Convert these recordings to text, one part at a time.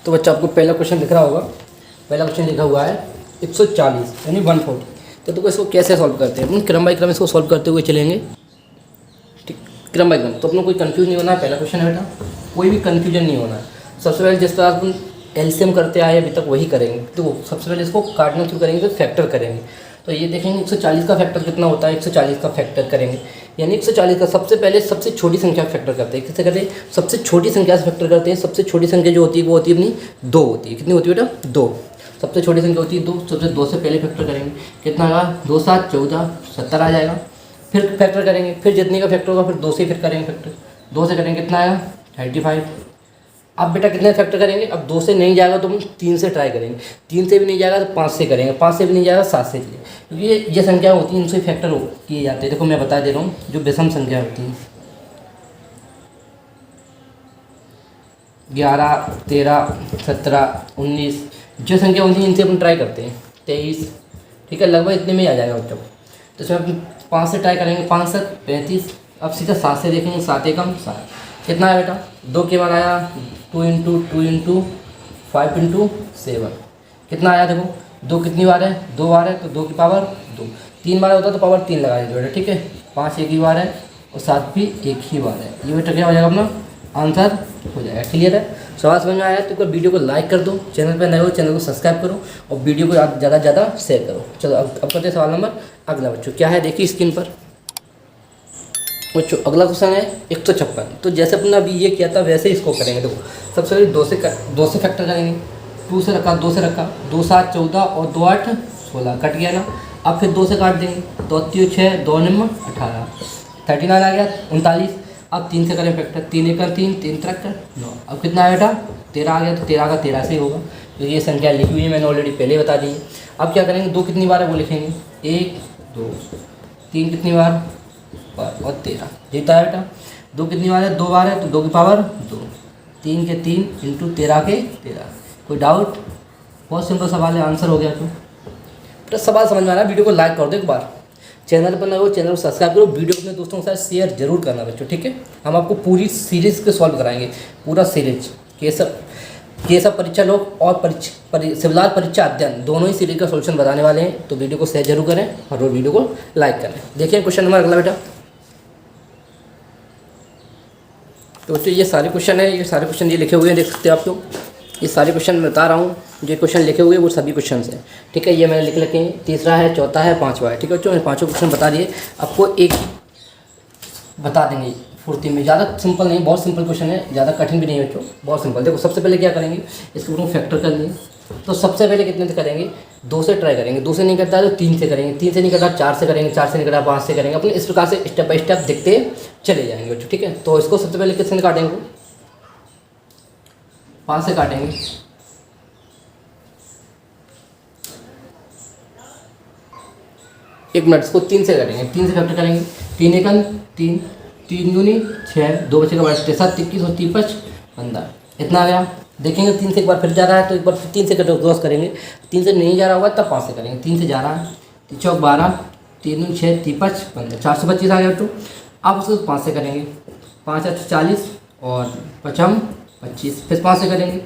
तो बच्चा आपको पहला क्वेश्चन दिख रहा होगा। पहला क्वेश्चन लिखा हुआ है 140 यानी 140। तो देखो इसको कैसे सॉल्व करते हैं, अपन क्रम बाई क्रम इसको सॉल्व करते हुए चलेंगे। ठीक, क्रम बाई क्रम। तो अपने कोई कंफ्यूज नहीं होना है। पहला क्वेश्चन है बेटा, कोई भी कन्फ्यूजन नहीं होना है। सबसे पहले जिस तरह अपन एलसीएम करते आए अभी तक वही करेंगे। तो सबसे पहले इसको काटना शुरू करेंगे, तो फैक्टर करेंगे। तो ये देखेंगे 140 का फैक्टर कितना होता है, 140 का फैक्टर करेंगे। यानी 140 का सबसे पहले सबसे छोटी संख्या का फैक्टर करते हैं। किससे करते हैं? सबसे छोटी संख्या से फैक्टर करते हैं। सबसे छोटी संख्या जो होती है वो होती है अपनी 2 होती है। कितनी होती है बेटा? 2। सबसे छोटी संख्या होती है 2। सबसे 2 से पहले फैक्टर करेंगे, कितना आएगा? 2 7 14 70 आ जाएगा। फिर फैक्टर करेंगे, फिर जितने का फैक्टर होगा फिर 2 से फिर करेंगे फैक्टर। 2 से करेंगे कितना आएगा? 35। अब बेटा कितने फैक्टर करेंगे? अब 2 से नहीं जाएगा तो हम 3 से ट्राई करेंगे। 3 से भी नहीं जाएगा तो 5 से करेंगे। 5 से भी नहीं जाएगा 7 से करेंगे, क्योंकि ये संख्या होती है इनसे फैक्टर किए जाते हैं। देखो मैं बता दे रहा हूँ, जो विषम संख्या होती है 11 13 17 19 जो संख्या होती है इनसे अपन ट्राई करते हैं। 23, ठीक है, लगभग इतने में ही आ जाएगा बच्चों। तो इसमें अपन 5 से ट्राई करेंगे, 5 7 35। अब सीधा 7 से देखेंगे, 7 एकम 7। कितना है बेटा? 2 के बाद आया 2 इंटू 5 इंटू 7। कितना आया देखो? 2 कितनी बार है? 2 बार है, तो 2 की पावर 2। 3 बार होता तो पावर 3 लगा दीजिए बेटा, ठीक है। 5 एक ही बार है और 7 भी एक ही बार है। ये बेटा क्या हो जाएगा? अपना आंसर हो जाएगा। क्लियर है? सवाल समझ में आया तो एक बार वीडियो को लाइक कर दो, चैनल पर नए हो चैनल को सब्सक्राइब करो और वीडियो को ज़्यादा से ज़्यादा शेयर करो। चलो अब करते हैं सवाल नंबर अगला बच्चों। क्या है देखिए स्क्रीन पर बच्चों। अगला क्वेश्चन है 156। तो जैसे अपने अभी ये किया था वैसे ही इसको करेंगे। देखो सबसे पहले 2 से फैक्टर करेंगे। 2 से रखा, 2 से रखा, 2 7 14 और 2 8 16 कट गया ना। अब फिर 2 से काट देंगे, 2 3 6 2 9 18 39 आ गया 39। अब 3 से करें फैक्टर, 3 1 3 3 3 9। अब कितना है बेटा? 13 आ गया। तो 13 का 13 से ही होगा। तो ये संख्या लिखी हुई है, मैंने ऑलरेडी पहले ही बता दी है। अब क्या करेंगे? 2 कितनी बार है वो लिखेंगे, 1 2। 3 कितनी बार? और 13 जीता है बेटा। 2 कितनी बार है? 2 बार है, तो 2 की पावर 2। 3 के 3 इंटू 13 के 13। कोई डाउट? बहुत सिंपल सवाल है, आंसर हो गया। तो बेटा सवाल समझ में आ रहा है? वीडियो को लाइक कर दो एक बार, चैनल पर नए हो चैनल को सब्सक्राइब करो, वीडियो अपने दोस्तों के साथ शेयर जरूर करना बच्चों, ठीक है। हम आपको पूरी सीरीज़ के सॉल्व कराएंगे, पूरा सीरीज केसव परीक्षा लोक और शिवलाल परीक्षा अध्ययन दोनों ही सीरीज का सॉल्यूशन बताने वाले हैं। तो वीडियो को शेयर जरूर करें और वीडियो को लाइक करें। देखिए क्वेश्चन नंबर अगला बेटा। तो बच्चों ये सारे क्वेश्चन है, ये सारे क्वेश्चन ये लिखे हुए हैं, देख सकते हैं आप लोग। ये सारे क्वेश्चन मैं बता रहा हूँ, जो क्वेश्चन लिखे हुए हैं वो सभी क्वेश्चन हैं, ठीक है। ये मैंने लिख रखे हैं, तीसरा है, चौथा है, पांचवा है, ठीक है बच्चों। मैं पांचों क्वेश्चन बता दिए, आपको एक बता देंगे फुर्ती में। ज़्यादा सिंपल नहीं, बहुत सिंपल क्वेश्चन है, ज़्यादा कठिन भी नहीं है बच्चों, बहुत सिंपल। देखो सबसे पहले क्या करेंगे, इसके ऊपर फैक्टर कर लिए। तो सबसे पहले कितने से करेंगे? 2 से ट्राई करेंगे। 2 से नहीं करता है तो 3 से करेंगे। 3 से नहीं करता 4 से करेंगे। 4 से नहीं करता 5 से करेंगे। अपने इस प्रकार से स्टेप बाय स्टेप देखते चले जाएंगे बच्चों, ठीक है। तो इसको सबसे पहले कितने काटेंगे? 5 से काटेंगे। एक मिनट, इसको 3 से करेंगे। 3 से फैक्टर करेंगे, 3 एकन 3 3 दूनी 6 2 बचे का 22 7 21 और 3 5 15 इतना आ गया। देखेंगे 3 से एक बार फिर जा रहा है तो एक बार फिर 3 से क्रॉस करेंगे। 3 से नहीं जा रहा होगा तब 5 से करेंगे। 3 से जा रहा है, 3 चौक 12 3 दूनी 6 3 5 15 425 आ गया तो अब उसको 5 से करेंगे। 5 8 40 और 5 25 फिर 5 से करेंगे।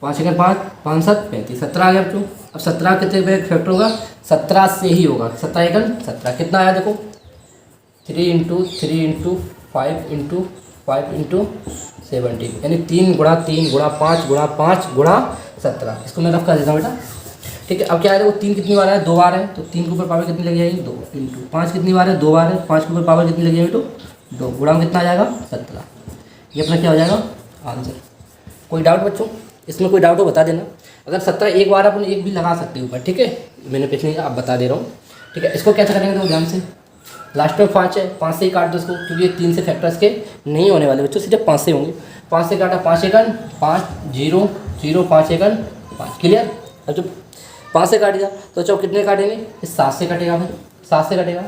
5 एकन 5 5 7 35 17 आ गया बच्चों। अब 17 कितने फैक्टर होगा? 17 से ही होगा। 17 एकन 17 कितना आया देखो? 3 इंटू 5 इंटू 5 इंटू 70 यानी 3 गुणा 3 गुणा 5 गुणा 5 गुणा 17। इसको मैं रफ कर देता हूँ बेटा, ठीक है। अब क्या है देखो? 3 कितनी बार है? 2 बार है, तो 3 के ऊपर पावर कितनी लग जाएगी? 2 इंटू 5 कितनी बार है? 2 बार है, 5 के ऊपर पावर कितनी लग जाएगी? 2 गुणा कितना आ जाएगा? 17। ये अपना क्या हो जाएगा? आंसर। कोई डाउट बच्चों? इसमें कोई डाउट हो बता देना। अगर 17 एक बार अपन एक भी लगा सकते हैं ऊपर, ठीक है। मैंने पिछले आप बता दे रहा हूँ, ठीक है। इसको कैसे करेंगे तो ध्यान से, लास्ट में 5 है, 5 से ही काट दो इसको, क्योंकि ये 3 से फैक्टर्स के नहीं होने वाले बच्चों, सीधे 5 से होंगे। 5 से काटा, 5 एकन 5 0 0 5 एकन 5। क्लियर? अब जब 5 से काट दिया तो चलो कितने काटेंगे? इस 7 से कटेगा भाई, 7 से कटेगा।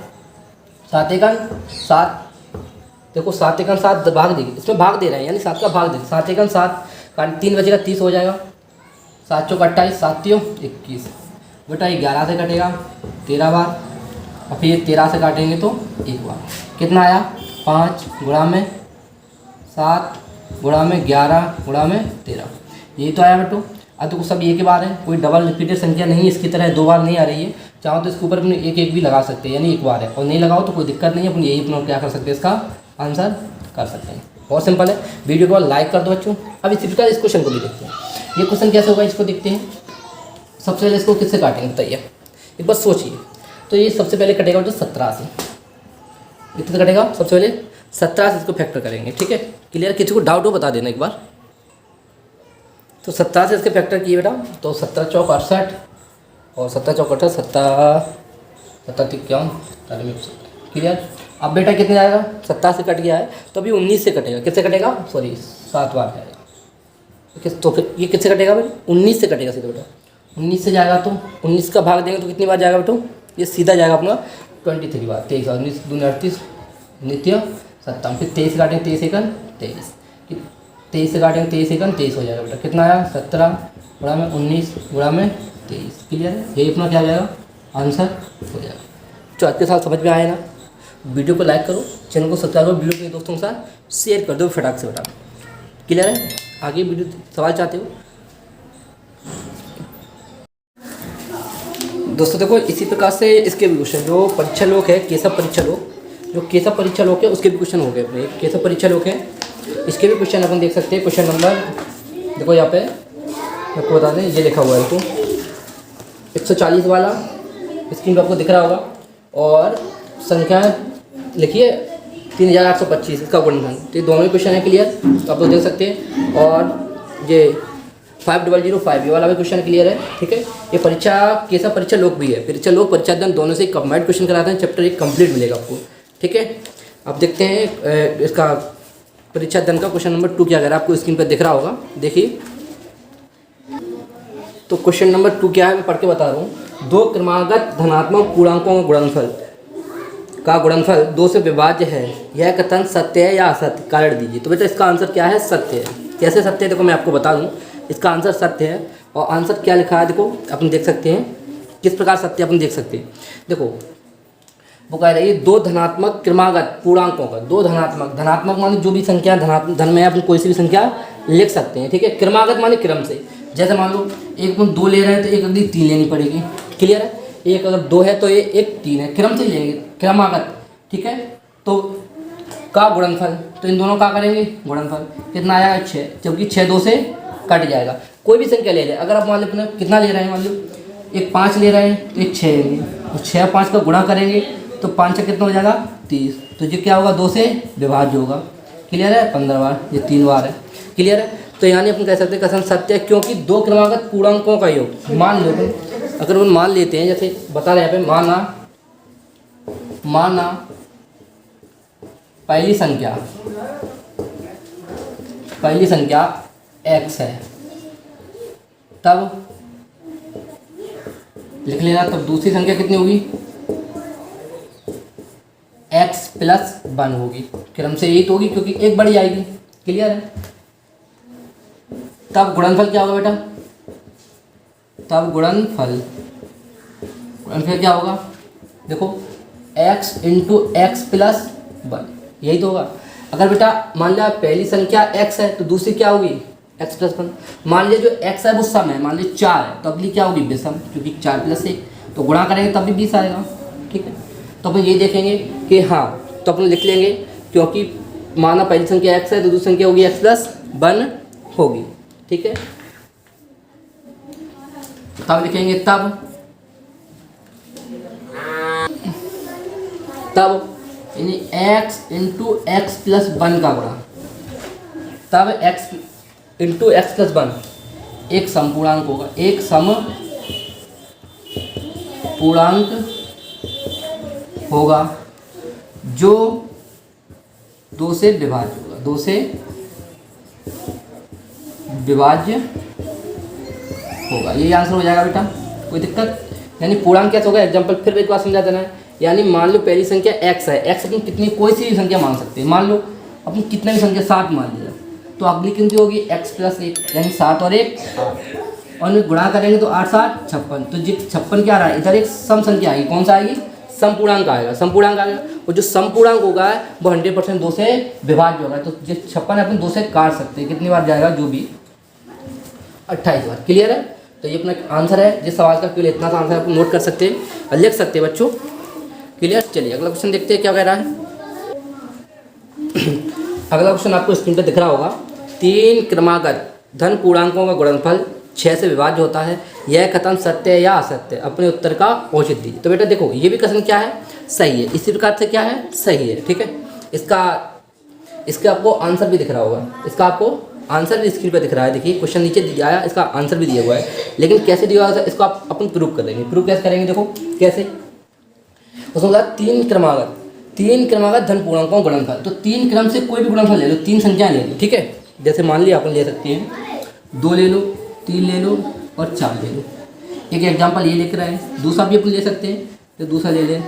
7 एकन 7, देखो 7 एकन 7 भाग देगी, इसमें भाग दे रहे हैं यानी 7 का भाग देगी। 7 एकन 7 काट, 3 बचेगा 30 हो जाएगा। 7 चौक 28 7 3 21 बेटा। ये 11 से कटेगा 13 बार और फिर ये 13 से काटेंगे तो एक बार। कितना आया? 5 गुणा में 7 गुणा में 11 गुणा में 13, यही तो आया बेटो। अब तो सब एक ही बार है, कोई डबल रिपीटेड संख्या नहीं है, इसकी तरह 2 बार नहीं आ रही है। चाहो तो इसके ऊपर अपने एक एक भी लगा सकते हैं, यानी एक बार है, और नहीं लगाओ तो कोई दिक्कत नहीं है, अपन यही अपना क्या कर सकते हैं, इसका आंसर कर सकते हैं। बहुत सिंपल है। वीडियो को लाइक कर दो बच्चों। अब इसी प्रकार इस क्वेश्चन को भी देखते हैं। ये क्वेश्चन कैसे होगा इसको देखते हैं। सबसे पहले इसको किससे काटेंगे बताइए, एक बार सोचिए। तो ये सबसे पहले कटेगा जो 17 से, कितने कटेगा, सबसे पहले 17 से इसको फैक्टर करेंगे, ठीक है। क्लियर, किसी को डाउट हो बता देना एक बार। तो 17 से इसके फैक्टर किए बेटा, तो 17 चौक 68 और 17 चौक 68, 17 इक्यावन, क्लियर। अब बेटा कितने जाएगा, 17 से कट गया है तो अभी 19 से कटेगा। किससे कटेगा, सॉरी 7 बार जाएगा, तो फिर ये किससे कटेगा बेटा, 19 से कटेगा सीधा बेटा। 19 से जाएगा तो 19 का भाग देंगे तो कितनी बार जाएगा बेटो, ये सीधा जाएगा अपना 23 बार। 23 और 19 दूनी 38, नित्य 57, फिर 23 काटेंगे, 23 एकन 23, 23 से काटेंगे, 23 एकन 23 हो जाएगा बेटा। कितना आया, 17 गुणा में 19 गुणा में 23, क्लियर है। यही अपना क्या आ जाएगा, आंसर हो जाएगा। तो आज के साथ समझ में आए ना। वीडियो को लाइक करो, चैनल को सब्सक्राइब करो, वीडियो के दोस्तों के साथ शेयर कर दो फटाक से बेटा, क्लियर है। आगे वीडियो सवाल चाहते हो दोस्तों, देखो इसी प्रकार से इसके भी क्वेश्चन, जो परीक्षा लोक है, केशव परीक्षा लोक, जो केशव परीक्षा लोक है उसके भी क्वेश्चन हो गए अपने। केशव परीक्षा लोक है, इसके भी क्वेश्चन अपन देख सकते हैं। क्वेश्चन नंबर देखो यहाँ पे आपको बता दें, ये लिखा हुआ है तो 140 वाला स्क्रीन पर आपको दिख रहा होगा, और संख्या लिखिए 3825 इसका गुणनफल। तो ये दोनों ही क्वेश्चन है, क्लियर, तो आप लोग देख सकते हैं। और ये 5005 ये वाला भी क्वेश्चन क्लियर है, ठीक है। ये परीक्षा कैसा परीक्षा लोक भी है, परीक्षा लोक परीक्षा अध्ययन दोनों से कंबाइंड क्वेश्चन कराते हैं। चैप्टर 1 कंप्लीट मिलेगा आपको, ठीक है। अब देखते हैं इसका परीक्षा अध्ययन का क्वेश्चन नंबर 2 क्या कह रहा है, आपको स्क्रीन पर दिख रहा होगा, देखिए। तो क्वेश्चन नंबर 2 क्या है, मैं पढ़ के बता रहा हूँ। 2 क्रमागत धनात्मक पूर्णांकों का गुणनफल 2 से विभाज्य है, यह कथन सत्य है या असत्य, कारण दीजिए। तो बेटा इसका आंसर क्या है, सत्य है। कैसे सत्य है, देखो मैं आपको बता दूं, इसका आंसर सत्य है। और आंसर क्या लिखा है देखो, अपन देख सकते हैं किस प्रकार सत्य अपन देख सकते हैं। देखो वो कह रही है 2 धनात्मक क्रमागत पूर्णांकों का, 2 धनात्मक माने जो भी संख्या धन में अपन कोई सी भी संख्या लिख सकते हैं, ठीक है। क्रमागत माने क्रम से, जैसे मान लो एक अपन 2 ले रहे हैं तो एक अगली 3 लेनी पड़ेगी, क्लियर है। एक अगर 2 है तो ये एक 3 है, क्रम से लेंगे, क्रमागत, ठीक है। तो का गुणनफल, तो इन दोनों का करेंगे गुणनफल, कितना आया 6, जबकि 6 2 से कट जाएगा। कोई भी संख्या ले लें, अगर आप मान लो अपने कितना ले रहे हैं, मान लो एक 5 ले रहे हैं तो एक 6 लेंगे, और 6 5 का गुणा करेंगे तो 5 6 कितना हो जाएगा 30, तो ये क्या होगा 2 से विभाज्य होगा, क्लियर है। 15 बार, ये 3 बार है, क्लियर है। तो यानी अपन कह सकते हैं कथन सत्य है, क्योंकि 2 क्रमागत पूर्णांकों का योग, मान लो अगर वो मान लेते हैं, जैसे बता रहे हैं यहाँ पे, माना पहली संख्या x है, तब लिख लेना, तब दूसरी संख्या कितनी होगी, x प्लस 1 होगी, क्रम से यही तो होगी क्योंकि एक बड़ी आएगी, क्लियर है। तब गुणनफल क्या होगा बेटा, तब गुणनफल क्या होगा, देखो x इंटू एक्स प्लस 1, यही तो होगा। अगर बेटा मान लिया पहली संख्या x है तो दूसरी क्या होगी x प्लस 1। मान लिया जो x है वो सम है, मान लिया 4 है तो अगली क्या होगी विषम, क्योंकि 4 प्लस 1, तो गुणा करेंगे तब भी 20 आएगा, ठीक है। तो अपन ये देखेंगे कि हाँ, तो अपन लिख लेंगे, क्योंकि माना पहली संख्या x है तो दूसरी संख्या होगी x प्लस 1 होगी, ठीक है। तब लिखेंगे तब यानी x इंटू एक्स प्लस 1 का गुणा, तब x इंटू एक्स प्लस 1 एक समपूर्णांक होगा, एक समपूर्णांक होगा जो 2 से विभाज्य होगा, 2 से विभाज्य होगा, यही आंसर हो जाएगा बेटा, कोई दिक्कत। यानी पूर्णांक कैसे होगा, एग्जाम्पल फिर एक बार समझा देना है। यानी मान लो पहली संख्या x है, x अपन कितनी कोई सी भी संख्या मान सकते हैं, मान लो अपन कितने भी संख्या 7 मान लिया, तो अगली कितनी होगी x प्लस 1, यानी 7 और 1 8, और गुणा करेंगे तो 8 7 56, तो 56 क्या आ रहा है, इधर एक सम संख्या आएगी, कौन सा आएगी समपूर्णांक आएगा, समपूर्णांक आएगा। और जो समपूर्णांक होगा वो 100% 2 से विभाज्य होगा। तो जो 56 अपन 2 से काट सकते हैं, कितनी बार जाएगा, जो भी 28 बार। क्लियर है। तो ये अपना आंसर है। जिस सवाल का केवल इतना सा आंसर आप नोट कर सकते हैं और लिख सकते हैं बच्चों। क्लियर। चलिए अगला क्वेश्चन देखते हैं क्या कह रहा है। अगला क्वेश्चन आपको स्क्रीन पर दिख रहा होगा। 3 क्रमागत धन पूर्णांकों का गुणनफल 6 से विभाज्य होता है, यह कथन सत्य है या असत्य है, अपने उत्तर का औचित्य दीजिए। तो बेटा देखो, ये भी कथन क्या है, सही है। इसी प्रकार से क्या है, सही है। ठीक है। इसका आपको आंसर भी दिख रहा होगा, इसका आपको आंसर भी स्क्रीन पर दिख रहा है। देखिए क्वेश्चन नीचे दिया है, इसका आंसर भी दिया हुआ है। लेकिन कैसे दिया हुआ है इसको आप अपन प्रूव कर देंगे। प्रूव कैसे करेंगे, देखो कैसे। उसमें बोला 3 क्रमागत धन पूर्णांकों का गुणनफल। तो 3 क्रम से कोई भी गुणनफल ले लो, 3 संख्या ले लो। ठीक है। जैसे मान लिया अपन ले सकते हैं 2 ले लो, 3 ले लो और 4 ले लो। एक एग्जाम्पल ये लिख रहा है। दूसरा भी अपन ले सकते हैं, तो दूसरा ले लें,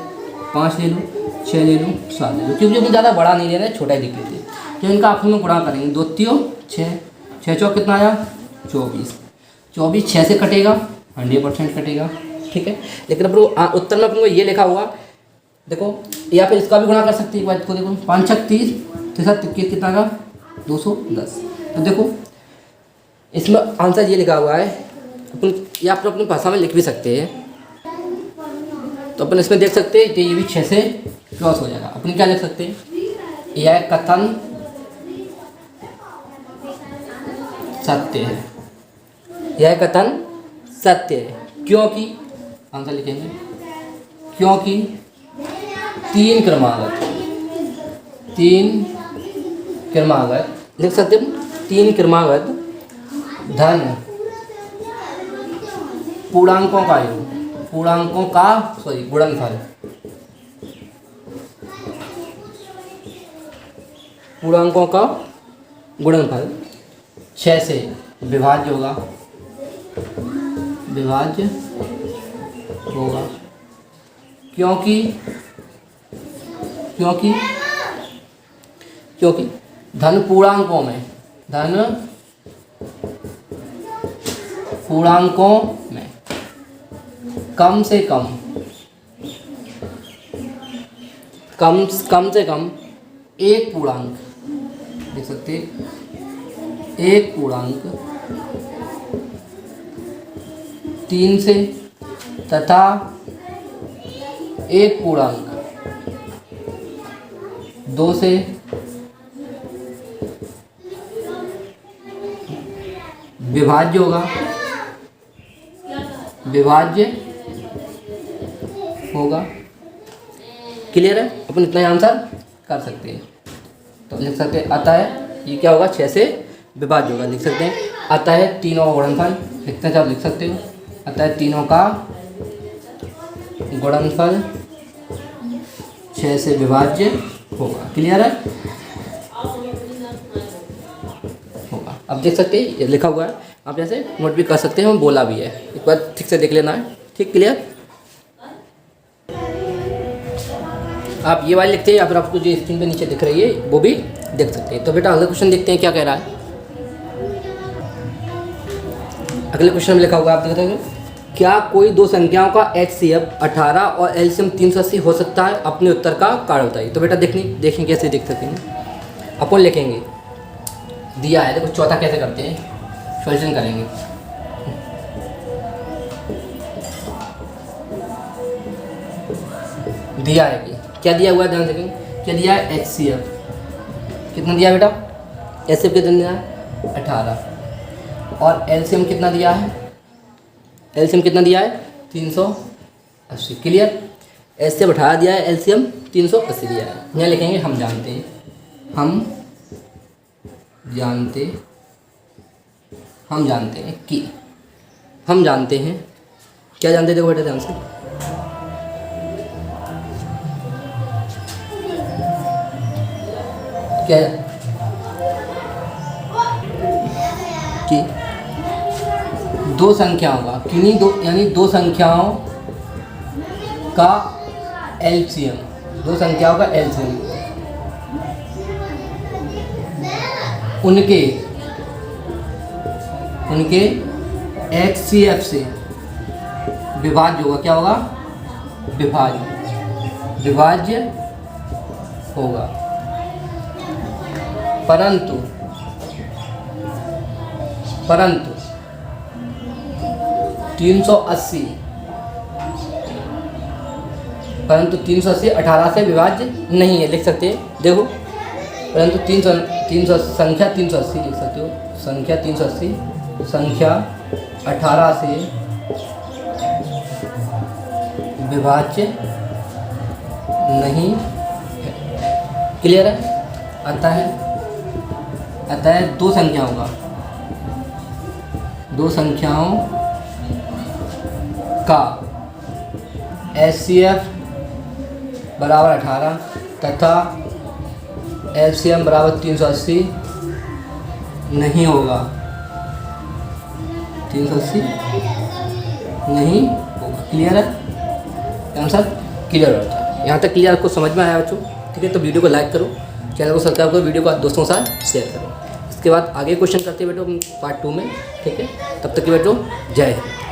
5 ले लो, 6 ले लो, 7 ले लो। क्योंकि अपन ज़्यादा बड़ा नहीं ले रहे हैं, छोटा ही लिख लेते हैं। तो इनका आपस में गुणा करेंगे, 2 3 6, 6 चौक कितना आया, 24। 24 6 से कटेगा, 100% कटेगा। ठीक है। लेकिन अपन उत्तर में अपन को ये लिखा हुआ, देखो, या फिर इसका भी गुणा कर सकते हैं। एक बार इसको देखो, 5 6 30, 3 21 कितना का, 210। तो देखो इसमें आंसर ये लिखा हुआ है। अपन या आप अपनी भाषा में लिख भी सकते हैं। तो अपन इसमें देख सकते हैं कि ये भी 6 से क्रॉस हो जाएगा। अपन क्या लिख सकते हैं, यह कथन सत्य है, यह कथन सत्य है। क्योंकि आंसर लिखेंगे, क्योंकि 3 क्रमागत लिख सकते हैं। 3 क्रमागत धन पूर्णांकों का योग, गुणनफल, पूर्णांकों का गुणनफल 6 से विभाज्य होगा, क्योंकि धन पूर्णांकों में कम से कम एक पूर्णांक देख सकते हैं, एक पूर्णांक 3 से तथा एक पूर्णांक 2 से विभाज्य होगा। क्लियर है। अपन इतना ही आंसर कर सकते हैं। तो लिख सकते हैं, अतः ये क्या होगा, 6 से विभाज्य होगा। लिख सकते हैं अतः तीनों का गुणनफल, लिखते हैं आप लिख सकते हो, अतः तीनों का गुणनफल 6 से विभाज्य होगा। क्लियर है, होगा। अब देख सकते हैं ये लिखा हुआ है, आप जैसे नोट भी कर सकते हैं, हम बोला भी है, एक बार ठीक से देख लेना है। ठीक, क्लियर। आप ये वाली लिखते हैं या फिर आपको जो स्क्रीन पे नीचे दिख रही है वो भी देख सकते हैं। तो बेटा अगला क्वेश्चन देखते हैं क्या कह रहा है। अगले क्वेश्चन में लिखा हुआ है, आप देख रहे हैं, क्या कोई दो संख्याओं का HCF 18 और LCM 380 हो सकता है, अपने उत्तर का कारण बताइए। तो बेटा देखें कैसे देख सकते हैं। अपन लिखेंगे, दिया है, देखो चौथा कैसे करते हैं, सॉल्यूशन करेंगे। दिया है कि क्या दिया हुआ है, ध्यान देखेंगे, क्या दिया है, HCF कितना दिया बेटा, HCF कितना दिया है 18, और LCM कितना दिया है, LCM कितना दिया है 380। क्लियर, HCF 18 दिया है, LCM 380 दिया है। यहाँ लिखेंगे हम जानते हैं, हम जानते हैं कि, हम जानते हैं क्या जानते हैं, देखो बेटा ध्यान से, क्या कि दो संख्याओं का, किन्हीं दो यानी दो संख्याओं का LCM, दो संख्याओं का LCM उनके HCF से विभाज्य होगा। क्या होगा, विभाज्य विभाज्य होगा, परंतु 380 18 से विभाज्य नहीं है, लिख सकते हैं। देखो, परंतु 300 संख्या 380 लिख सकते हो, संख्या 380 संख्या 18 से विभाज्य नहीं है। क्लियर है? अतः दो संख्याओं का HCF बराबर 18 तथा LCM बराबर 380 नहीं होगा, 380 नहीं होगा। क्लियर है? आंसर क्लियर होता है। यहाँ तक क्लियर आपको समझ में आया बच्चों? ठीक है, तो वीडियो को लाइक करो, चैनल को सब्सक्राइब करो, वीडियो को दोस्तों के साथ शेयर करो। इसके बाद आगे क्वेश्चन करते हैं बेटो पार्ट 2 में। ठीक है, तब तक के बेटो जय हिंद।